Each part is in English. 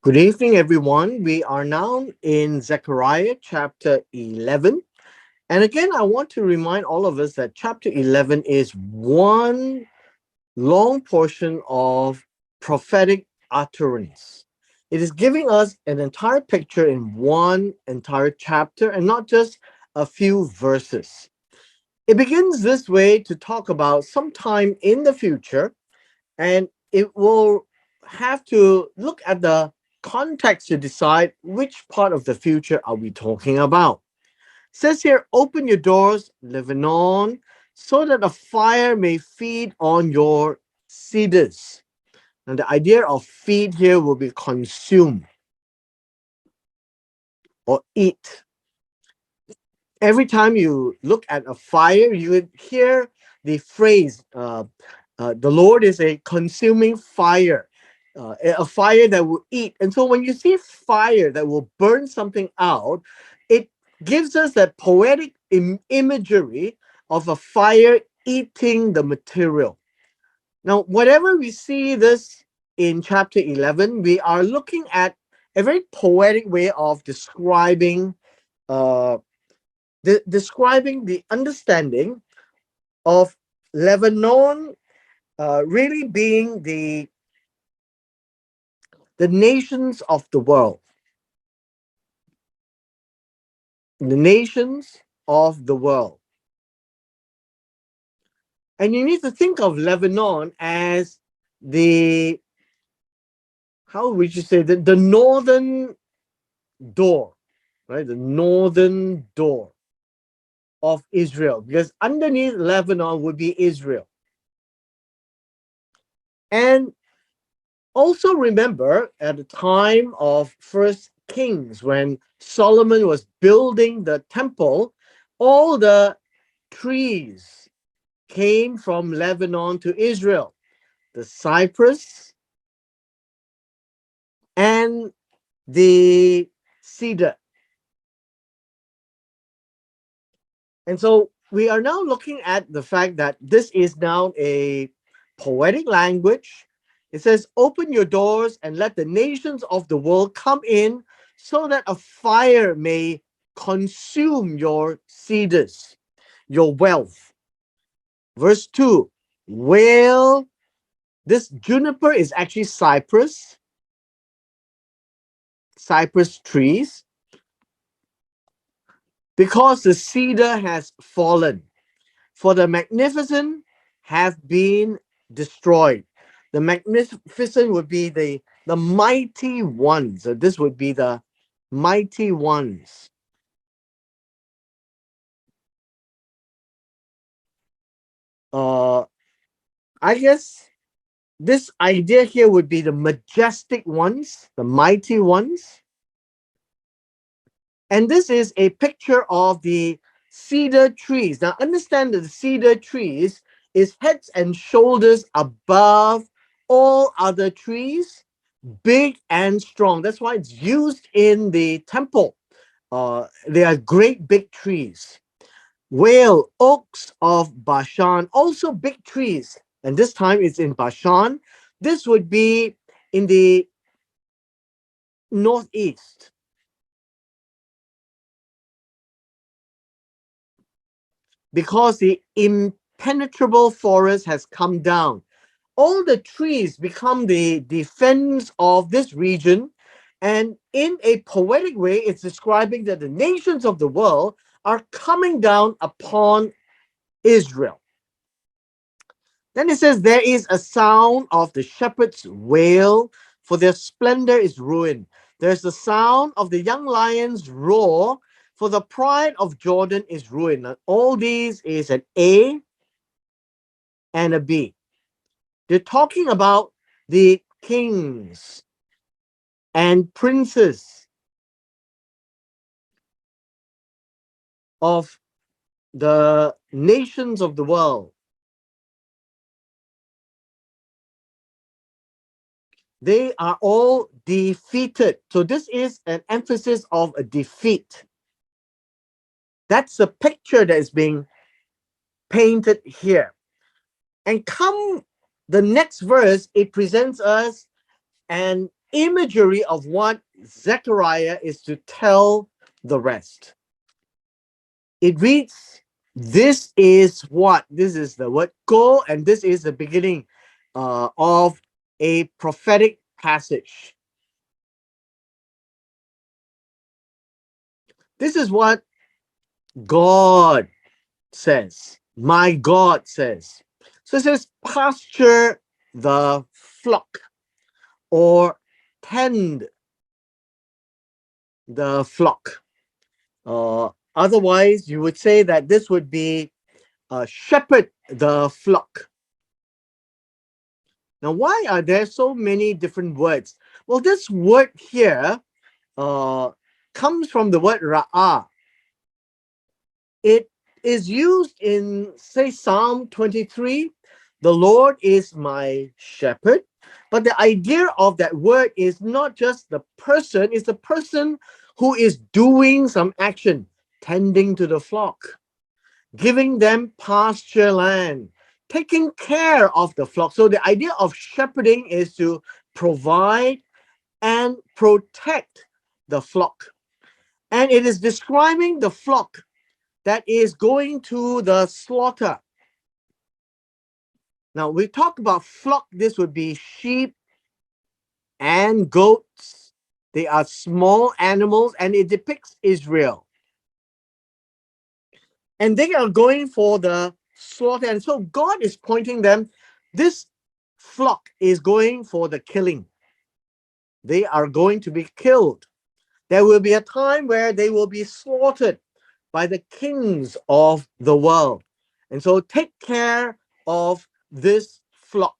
Good evening, everyone. We are now in Zechariah chapter 11. And again, I want to remind all of us that chapter 11 is one long portion of prophetic utterance. It is giving us an entire picture in one entire chapter and not just a few verses. It begins this way to talk about sometime in the future, and it will have to look at the context to decide which part of the future are we talking about. It says here, open your doors, Lebanon, so that a fire may feed on your cedars. And the idea of feed here will be consume or eat. Every time you look at a fire, you would hear the phrase, the Lord is a consuming fire, a fire that will eat. And so when you see fire that will burn something out, it gives us that poetic imagery of a fire eating the material. Now, whatever we see this in chapter 11, we are looking at a very poetic way of uh, describing the understanding of Lebanon really being the nations of the world, the nations of the world. And you need to think of Lebanon as the, how would you say, the northern door, right? The northern door of Israel, because underneath Lebanon would be Israel. And also remember at the time of First Kings, when Solomon was building the temple, all the trees came from Lebanon to Israel, the cypress and the cedar. And so we are now looking at the fact that this is now a poetic language. It says, open your doors and let the nations of the world come in so that a fire may consume your cedars, your wealth. Verse 2, wail. This juniper is actually cypress trees, because the cedar has fallen. For the magnificent have been destroyed. The magnificent would be the mighty ones. This would be the mighty ones. Uh, I guess this idea here would be the majestic ones, the mighty ones. And this is a picture of the cedar trees. Now, understand that the cedar trees is heads and shoulders above all other trees, big and strong. That's why it's used in the temple. They are great big trees. Whale, oaks of Bashan, also big trees. And this time it's in Bashan. This would be in the northeast. Because the impenetrable forest has come down. All the trees become the defense of this region. And in a poetic way, it's describing that the nations of the world are coming down upon Israel. Then it says, there is a sound of the shepherd's wail, for their splendor is ruined. There's the sound of the young lion's roar, for the pride of Jordan is ruined. Now, all these is an A and a B. They're talking about the kings and princes of the nations of the world. They are all defeated. So this is an emphasis of a defeat. That's the picture that is being painted here. And come the next verse, it presents us an imagery of what Zechariah is to tell the rest. It reads, this is what? This is the word go, and this is the beginning of a prophetic passage. This is what God says. My God says. So it says, pasture the flock or tend the flock. Otherwise, you would say that this would be shepherd the flock. Now, why are there so many different words? Well, this word here comes from the word ra'ah. It is used in, say, Psalm 23. The Lord is my shepherd. But the idea of that word is not just the person, it's the person who is doing some action, tending to the flock, giving them pasture land, taking care of the flock. So the idea of shepherding is to provide and protect the flock. And it is describing the flock that is going to the slaughter. Now, we talk about flock, this would be sheep and goats. They are small animals, and it depicts Israel. And they are going for the slaughter. And so God is pointing them, this flock is going for the killing. They are going to be killed. There will be a time where they will be slaughtered by the kings of the world. And so take care of this flock.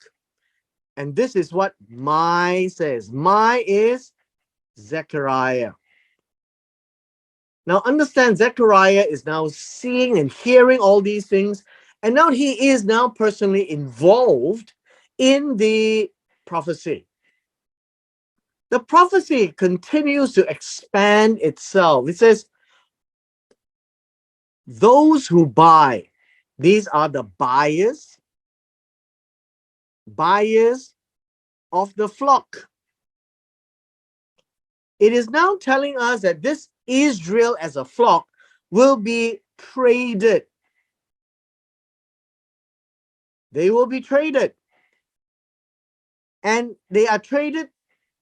And this is what my says. My is Zechariah. Now understand, Zechariah is now seeing and hearing all these things, and now he is now personally involved in the prophecy. The prophecy continues to expand itself. It says, those who buy, these are the buyers of the flock. It is now telling us that this Israel as a flock will be traded. They will be traded. And they are traded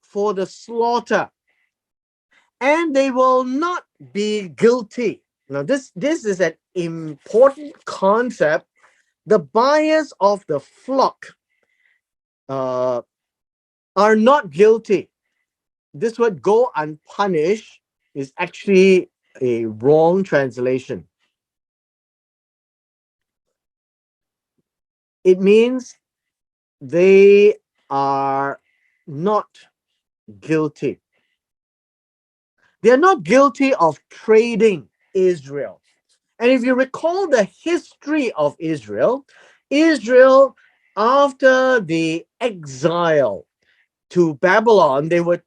for the slaughter. And they will not be guilty. Now, this is an important concept. The buyers of the flock are not guilty. This word go unpunished is actually a wrong translation. It means they are not guilty. They are not guilty of trading Israel. And if you recall the history of Israel, Israel, after the exile to Babylon, they were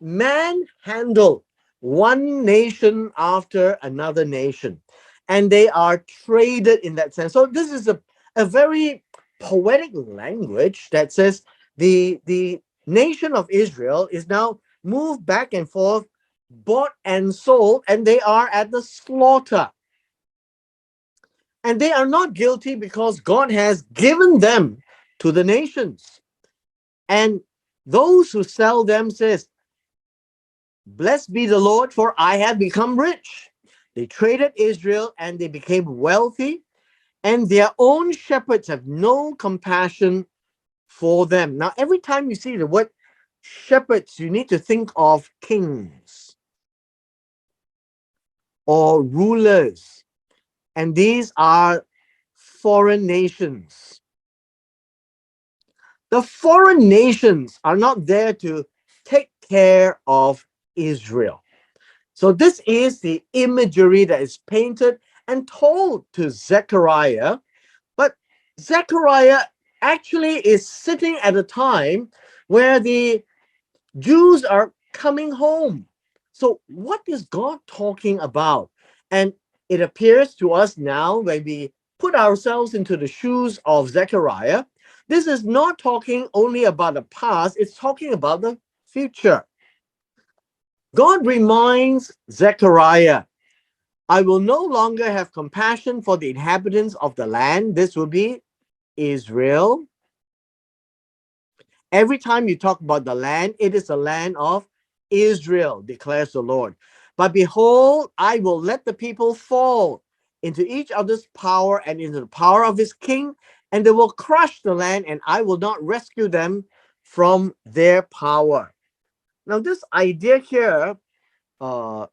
manhandled, one nation after another nation, and they are traded in that sense. So this is a very poetic language that says the nation of Israel is now moved back and forth, bought and sold, and they are at the slaughter. And they are not guilty because God has given them to the nations. And those who sell them says, blessed be the Lord, for I have become rich. They traded Israel and they became wealthy, and their own shepherds have no compassion for them. Now, every time you see the word shepherds, you need to think of kings or rulers, and these are foreign nations. The foreign nations are not there to take care of Israel. So this is the imagery that is painted and told to Zechariah. But Zechariah actually is sitting at a time where the Jews are coming home. So what is God talking about? And it appears to us now, when we put ourselves into the shoes of Zechariah, this is not talking only about the past, it's talking about the future. God reminds Zechariah, I will no longer have compassion for the inhabitants of the land. This will be Israel. Every time you talk about the land, it is the land of Israel, declares the Lord. But behold, I will let the people fall into each other's power and into the power of his king, and they will crush the land, and I will not rescue them from their power. Now, this idea here uh,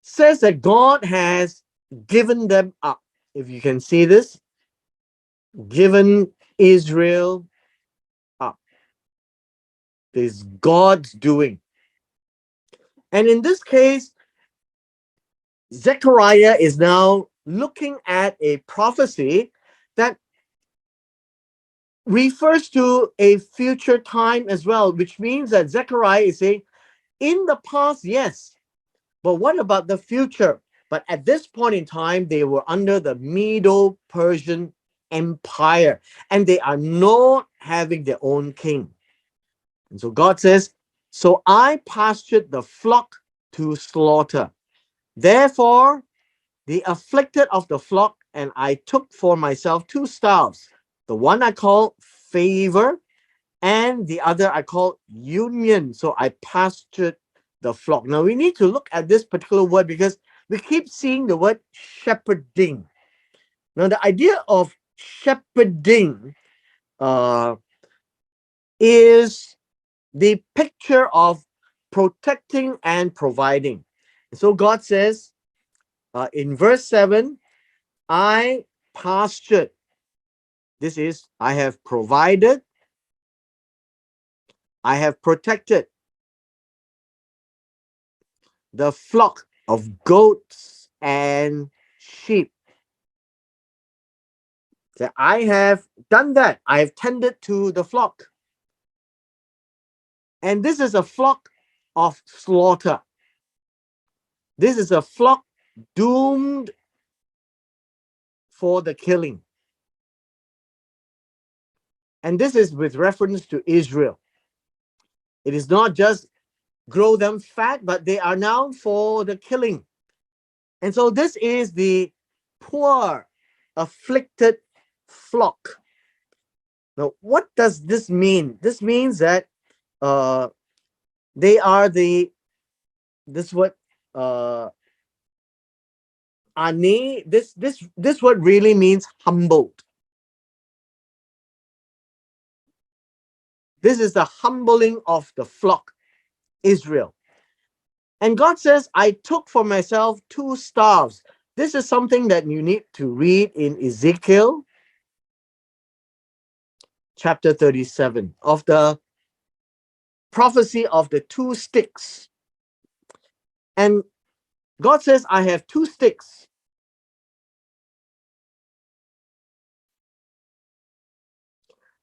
says that God has given them up. If you can see this, given Israel up. This is God's doing. And in this case, Zechariah is now looking at a prophecy that refers to a future time as well, which means that Zechariah is saying, in the past, yes, but what about the future? But at this point in time, they were under the Medo-Persian Empire, and they are not having their own king. And so God says, so I pastured the flock to slaughter. Therefore, the afflicted of the flock, and I took for myself two staffs. The one I call favor, and the other I call union. So I pastured the flock. Now we need to look at this particular word because we keep seeing the word shepherding. Now the idea of shepherding is the picture of protecting and providing. So God says in verse 7, I pastured. This is, I have provided, I have protected the flock of goats and sheep. That I have done that. I have tended to the flock. And this is a flock of slaughter. This is a flock doomed for the killing. And this is with reference to Israel. It is not just grow them fat, but they are now for the killing. And so this is the poor, afflicted flock. Now, what does this mean? This means that they are this what ani, this word really means humbled. This is the humbling of the flock, Israel. And God says, I took for myself two staffs. This is something that you need to read in Ezekiel chapter 37 of the prophecy of the two sticks. And God says, I have two sticks.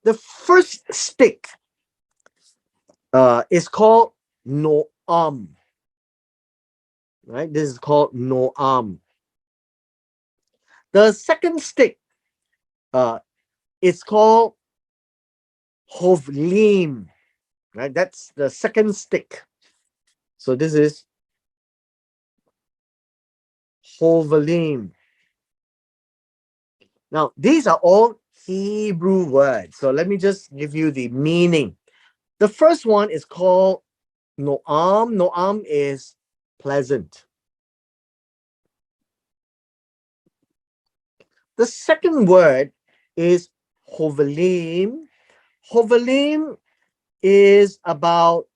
The first stick is called Noam. Right? This is called Noam. The second stick is called Hovlim. Right? That's the second stick. So this is Hovlim. Now, these are all Hebrew words. So let me just give you the meaning. The first one is called Noam. Noam is pleasant. The second word is Hovalim. Hovalim is about,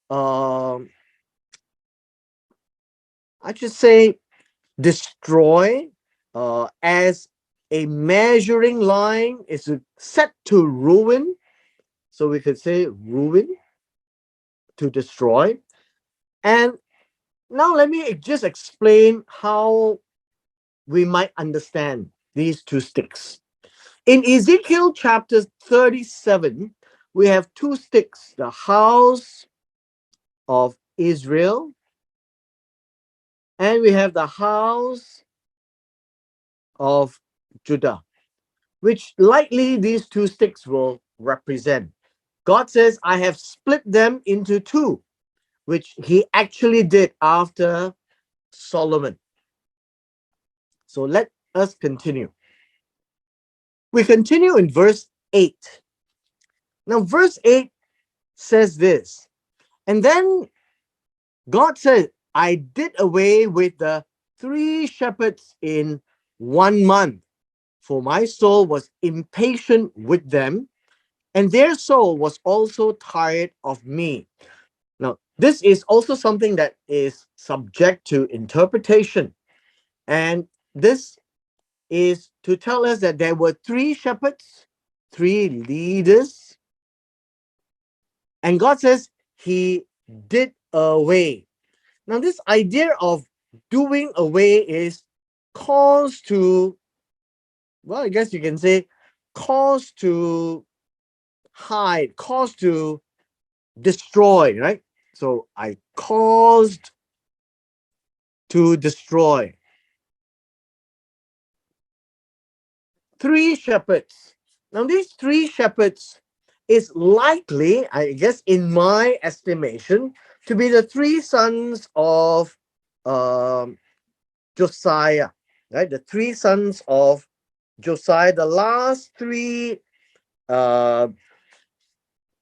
I should say, destroy, as a measuring line is set to ruin. So we could say ruin, to destroy. And now let me just explain how we might understand these two sticks. In Ezekiel chapter 37, we have two sticks, the house of Israel, and we have the house of Judah, which likely these two sticks will represent. God says, I have split them into two. which he actually did after Solomon. So let us continue. We continue in verse 8. Now, verse 8 says this, and then God said, I did away with the 3 shepherds in 1 month, for my soul was impatient with them, and their soul was also tired of me. Now, this is also something that is subject to interpretation. And this is to tell us that there were 3 shepherds, 3 leaders, and God says he did away. Now, this idea of doing away is cause to, well, I guess you can say, cause to hide, cause to destroy, right? So I caused to destroy. 3 shepherds. Now, these 3 shepherds is likely, I guess, in my estimation, to be the 3 sons of um, Josiah, right? The 3 sons of Josiah, the last 3 uh,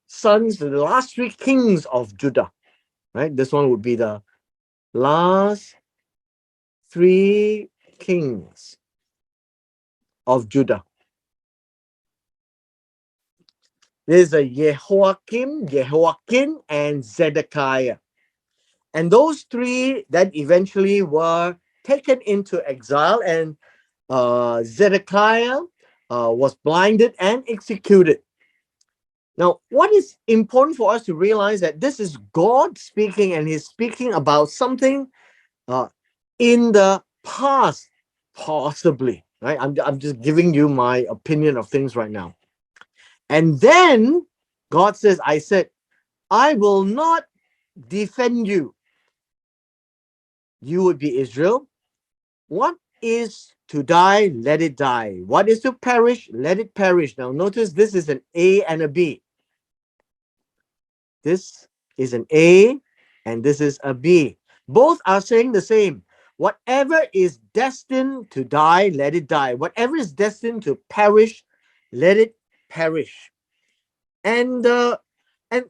sons, the last 3 kings of Judah, right? This one would be the last 3 kings of Judah. There's a Jehoiakim, and Zedekiah. And those 3 that eventually were taken into exile, and Zedekiah was blinded and executed. Now, what is important for us to realize that this is God speaking, and he's speaking about something uh, in the past, possibly, right? I'm just giving you my opinion of things right now. And then God says, I said, I will not defend you. You would be Israel. What is to die, let it die. What is to perish, let it perish. Now, notice this is an A and a B. This is an A and this is a B. Both are saying the same. Whatever is destined to die, let it die. Whatever is destined to perish, let it perish. And and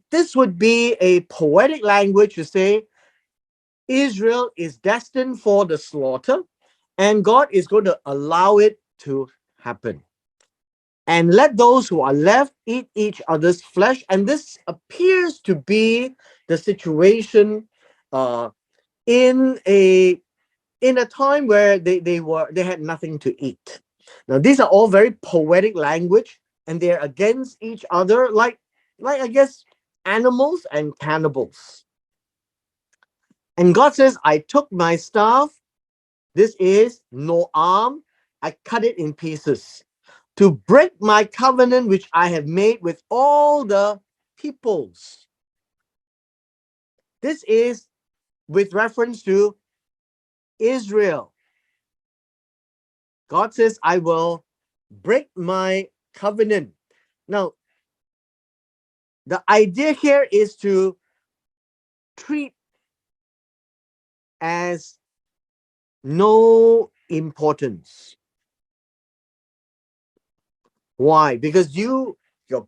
this would be a poetic language to say Israel is destined for the slaughter, and God is going to allow it to happen. And let those who are left eat each other's flesh. And this appears to be the situation uh, in a time where they had nothing to eat. Now these are all very poetic language, and they're against each other, like I guess animals and cannibals. And God says, I took my staff, this is no arm, I cut it in pieces to break my covenant which I have made with all the peoples. This is with reference to Israel. God says, I will break my covenant. Now, the idea here is to treat as no importance. Why? Because your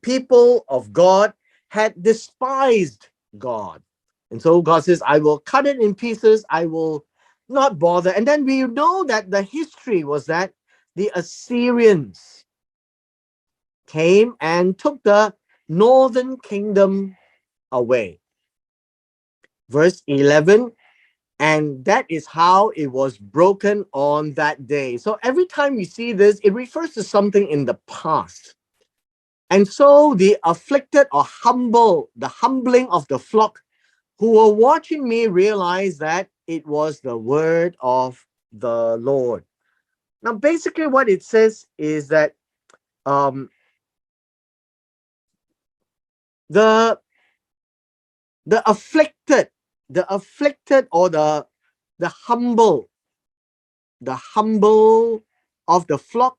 people of God had despised God. And so God says, I will cut it in pieces. I will not bother. And then we know that the history was that the Assyrians came and took the northern kingdom away. Verse 11, and that is how it was broken on that day. So every time we see this, it refers to something in the past. And so the afflicted or humble, the humbling of the flock who were watching me realized that it was the word of the Lord. Now, basically, what it says is that um, the the afflicted, or the humble, the humble of the flock,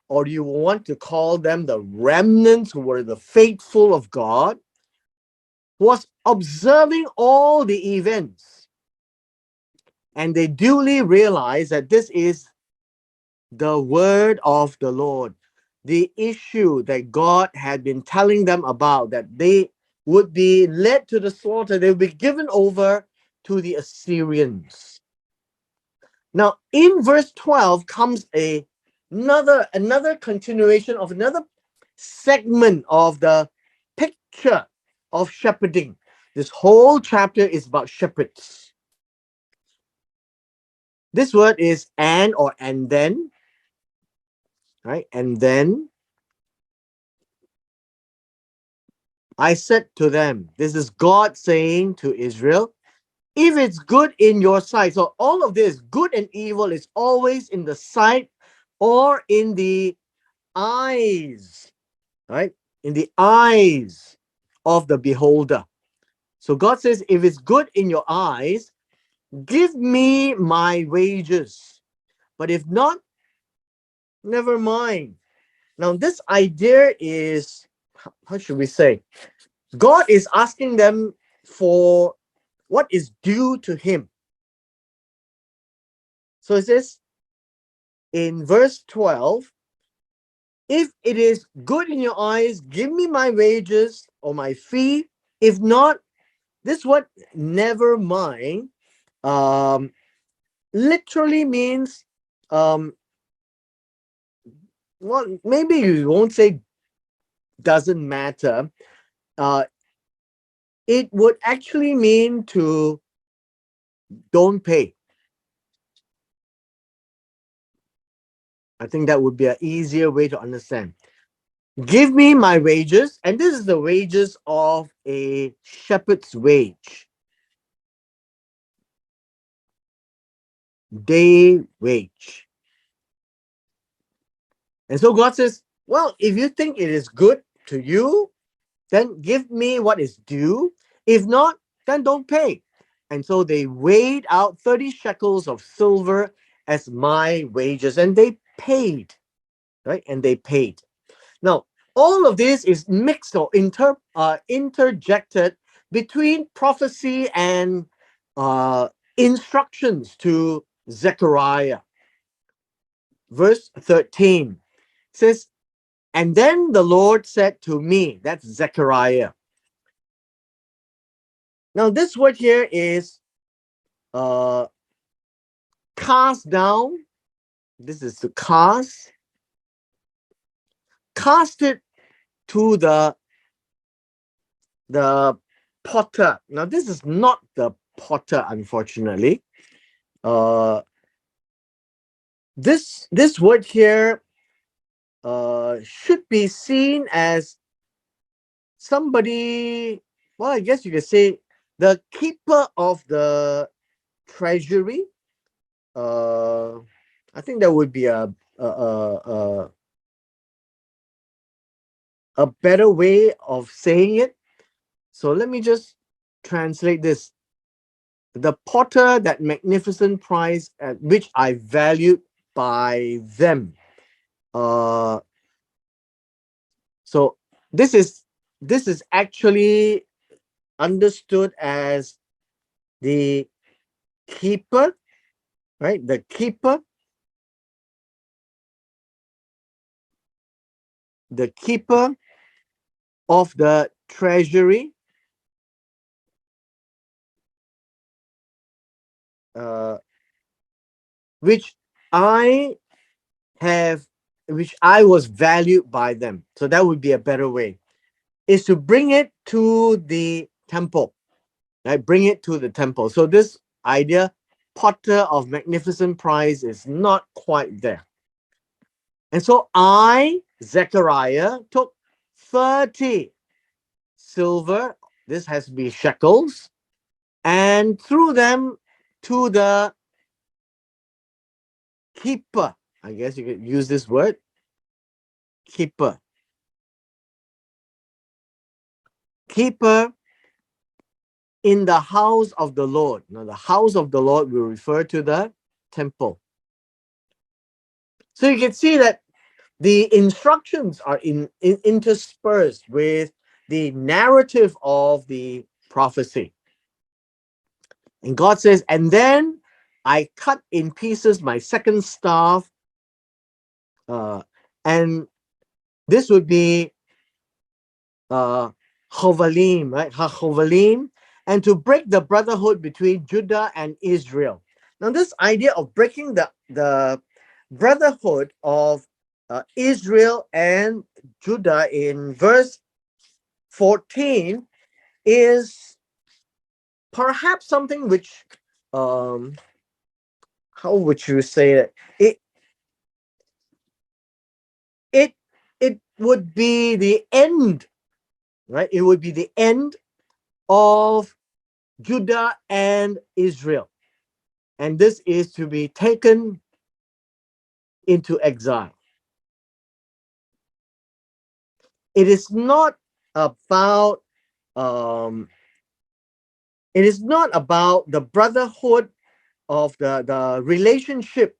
or you want to call them the remnants who were the faithful of God, was observing all the events, and they duly realized that this is the word of the Lord, the issue that God had been telling them about, that they would be led to the slaughter, they would be given over to the Assyrians. Now, in verse 12 comes another continuation of another segment of the picture of shepherding. This whole chapter is about shepherds. This word is and or and then, right? And then I said to them, this is God saying to Israel, if it's good in your sight. So all of this, good and evil, is always in the sight or in the eyes, right? In the eyes of the beholder. So God says, if it's good in your eyes, give me my wages. But if not, never mind. Now, this idea is, how should we say? God is asking them for what is due to him. So it says in verse 12, if it is good in your eyes, give me my wages or my fee. If not, this word never mind literally means, um, well, maybe you won't say doesn't matter. Uh, it would actually mean to don't pay. I think that would be an easier way to understand. Give me my wages, and this is the wages of a shepherd's wage, day wage. And so God says, well, if you think it is good to you, then give me what is due. If not, then don't pay. And so they weighed out 30 shekels of silver as my wages, and they paid, right? And they paid. Now, all of this is mixed or interjected between prophecy and instructions to Zechariah. Verse 13 says, and then the Lord said to me, that's Zechariah. Now, this word here is uh, cast down. This is to cast. Cast it to the potter. Now, this is not the potter, unfortunately. Uh, this word here should be seen as somebody. Well, I guess you could say the keeper of the treasury. Uh, I think that would be a better way of saying it. So let me just translate this. The potter, that magnificent prize at which I valued by them. Uh, so this is actually understood as the keeper, right? The keeper of the treasury, uh, which I have, which I was valued by them. So that would be a better way, is to bring it to the temple, right? Bring it to the temple. So this idea, potter of magnificent prize, is not quite there. And so I, Zechariah, took 30 silver, this has to be shekels, and threw them to the keeper. I guess you could use this word, keeper. Keeper in the house of the Lord. Now, the house of the Lord will refer to the temple. So you can see that the instructions are interspersed with the narrative of the prophecy. And God says, and then I cut in pieces my second staff, and this would be Chovalim, right? HaChovalim, and to break the brotherhood between Judah and Israel. Now, this idea of breaking the brotherhood of Israel and Judah in verse 14 is perhaps something which, um, how would you say it? It it would be the end, right? It would be the end of Judah and Israel. And this is to be taken into exile. It is not about um, it is not about the brotherhood of the relationship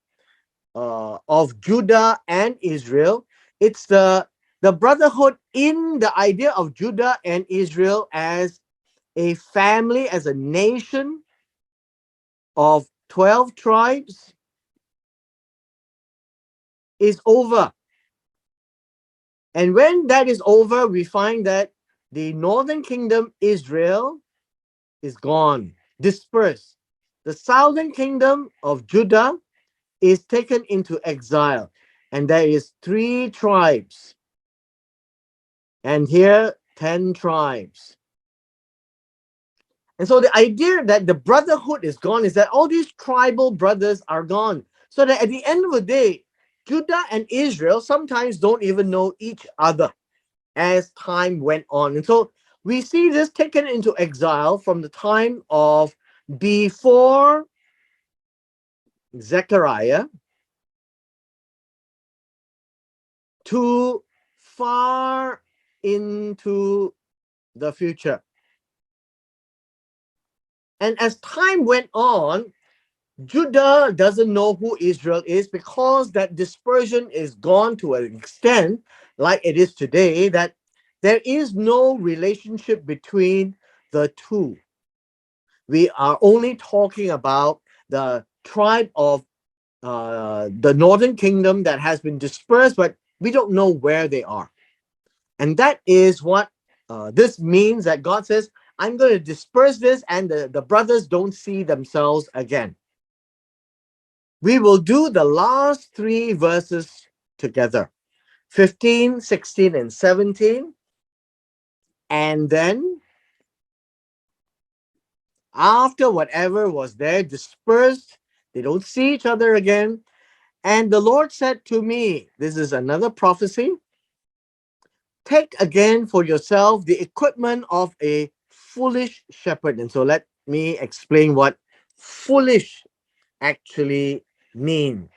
of Judah and Israel. It's the brotherhood in the idea of Judah and Israel as a family, as a nation of 12 tribes is over. And when that is over, we find that the northern kingdom, Israel, is gone, dispersed. The southern kingdom of Judah is taken into exile. And there is 3 tribes. And here, 10 tribes. And so the idea that the brotherhood is gone is that all these tribal brothers are gone. So that at the end of the day, Judah and Israel sometimes don't even know each other as time went on. And so we see this taken into exile from the time of before Zechariah to far into the future. And as time went on, Judah doesn't know who Israel is because that dispersion is gone to an extent, like it is today, that there is no relationship between the two. We are only talking about the tribe of the northern kingdom that has been dispersed, but we don't know where they are. And that is what this means, that God says, I'm going to disperse this, and the brothers don't see themselves again. We will do the last 3 verses together, 15, 16, and 17. And then, after whatever was there dispersed, they don't see each other again. And the Lord said to me, this is another prophecy, take again for yourself the equipment of a foolish shepherd. And so let me explain what foolish actually means.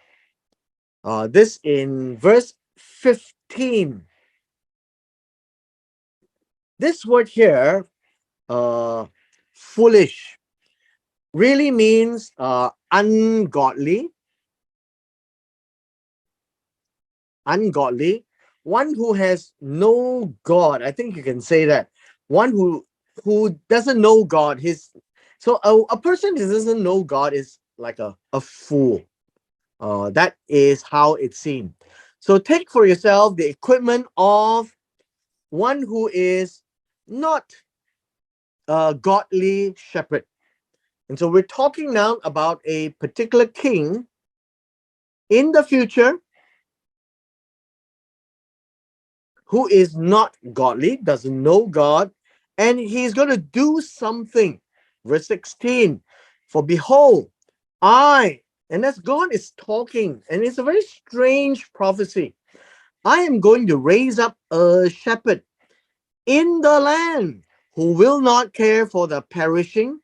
This in verse 15. This word here, foolish, really means ungodly, one who has no God. I think you can say that. One who doesn't know God. A person who doesn't know God is like a fool. That is how it's seen. So take for yourself the equipment of one who is not a godly shepherd. And so we're talking now about a particular king in the future who is not godly, doesn't know God, and he's going to do something. Verse 16, for behold, and as God is talking, and it's a very strange prophecy, I am going to raise up a shepherd in the land who will not care for the perishing,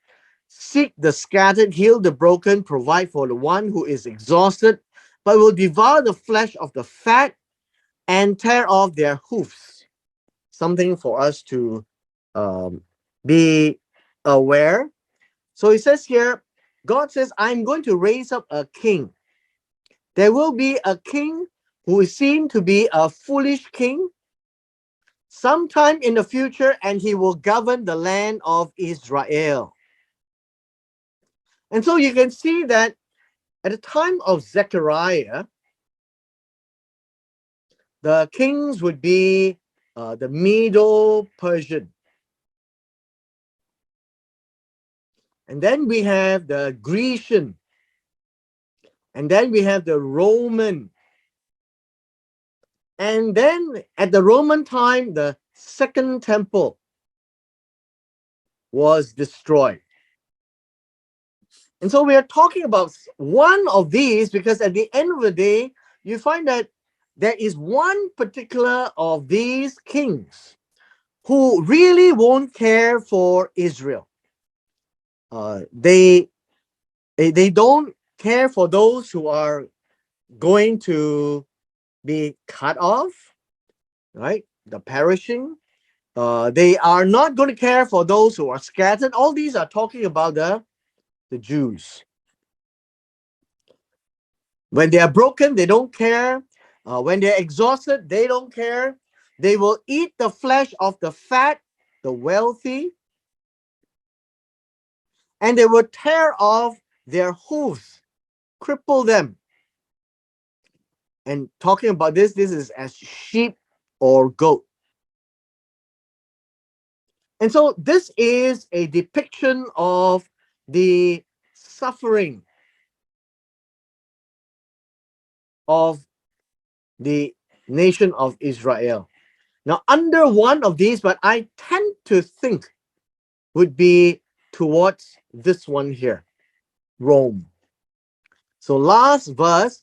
seek the scattered, heal the broken, provide for the one who is exhausted, but will devour the flesh of the fat and tear off their hoofs. Something for us to be aware. So it says here, God says, I'm going to raise up a king. There will be a king who is seen to be a foolish king, sometime in the future, and he will govern the land of Israel. And so you can see that at the time of Zechariah, the kings would be the Medo-Persian. And then we have the Grecian. And then we have the Roman. And then at the Roman time, the Second Temple was destroyed. And so we are talking about one of these because at the end of the day, you find that there is one particular of these kings who really won't care for Israel. They don't care for those who are going to be cut off, right? The perishing. They are not going to care for those who are scattered. All these are talking about the Jews. When they are broken, they don't care. When they're exhausted, they don't care. They will eat the flesh of the fat, the wealthy, and they will tear off their hooves, cripple them. And talking about this is as sheep or goat. And so this is a depiction of the suffering of the nation of Israel. Now, under one of these, but I tend to think would be towards this one here, Rome. So last verse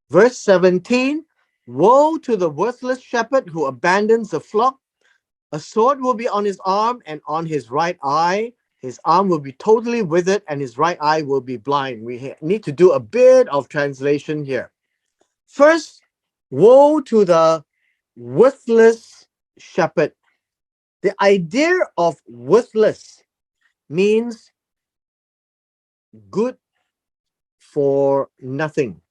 17, woe to the worthless shepherd who abandons the flock. A sword will be on his arm and on his right eye. His arm will be totally withered and his right eye will be blind. We need to do a bit of translation here. First, woe to the worthless shepherd. The idea of worthless means good for nothing.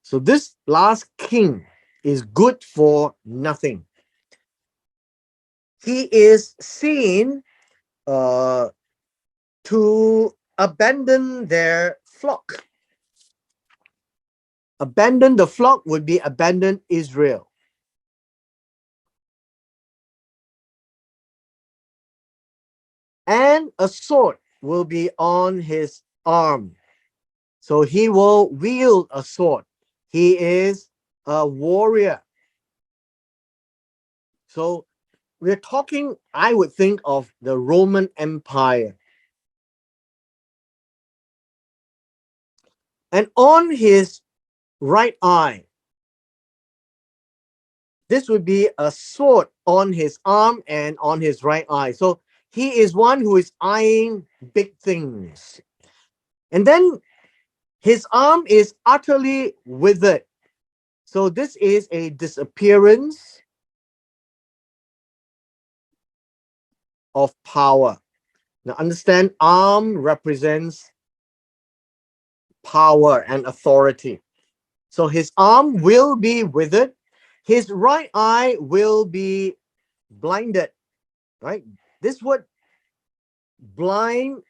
So this last king is good for nothing. He is seen to abandon their flock. Abandon the flock would be abandon Israel. And a sword will be on his arm. So he will wield a sword. He is a warrior. So we're talking, I would think of the Roman Empire. And on his right eye, this would be a sword on his arm and on his right eye. So he is one who is eyeing big things. And then his arm is utterly withered. So this is a disappearance of power. Now understand, arm represents power and authority. So his arm will be withered. His right eye will be blinded, right? This word blind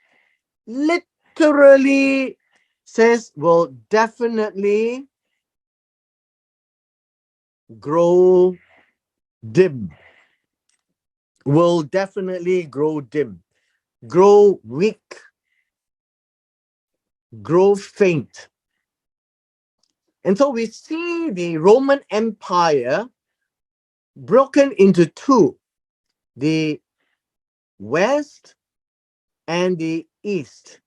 literally says will definitely grow dim. Will definitely grow dim, grow weak, grow faint. And so we see the Roman Empire broken into two, the West and the East.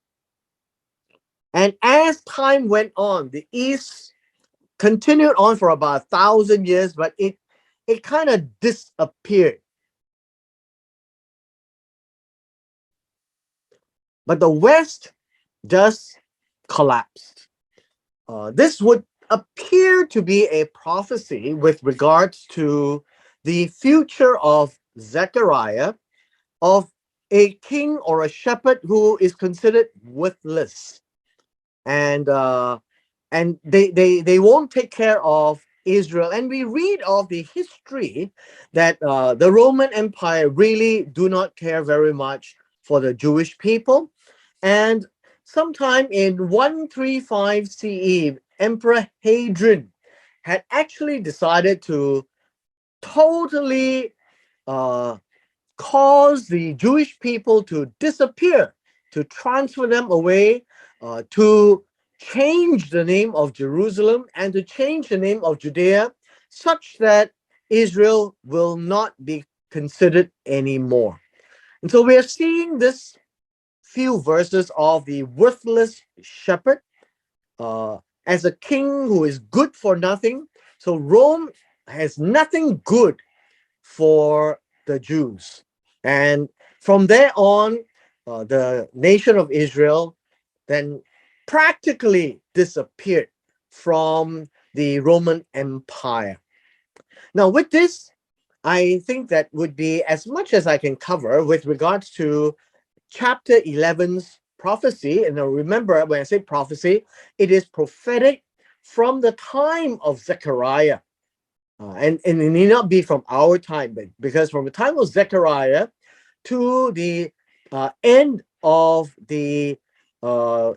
And as time went on, the East continued on for about 1,000 years, but it kind of disappeared. But the West just collapsed. This would appear to be a prophecy with regards to the future of Zechariah, of a king or a shepherd who is considered worthless, and they won't take care of Israel, and we read of the history that the Roman Empire really do not care very much for the Jewish people. And sometime in 135 CE, Emperor Hadrian had actually decided to totally uh, cause the Jewish people to disappear, to transfer them away, to change the name of Jerusalem and to change the name of Judea such that Israel will not be considered anymore. And so we are seeing this few verses of the worthless shepherd uh, as a king who is good for nothing. So Rome has nothing good for the Jews. And from there on, the nation of Israel then practically disappeared from the Roman Empire. Now, with this, I think that would be as much as I can cover with regards to chapter 11's prophecy. And now remember, when I say prophecy, it is prophetic from the time of Zechariah. And it need not be from our time, but because from the time of Zechariah to the end of the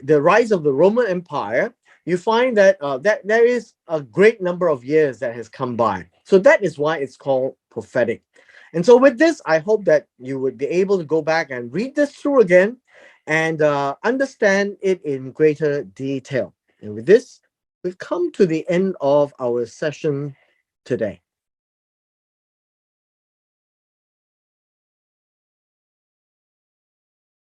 rise of the Roman Empire, you find that that there is a great number of years that has come by. So that is why it's called prophetic. And so with this, I hope that you would be able to go back and read this through again and understand it in greater detail. And with this, we've come to the end of our session today.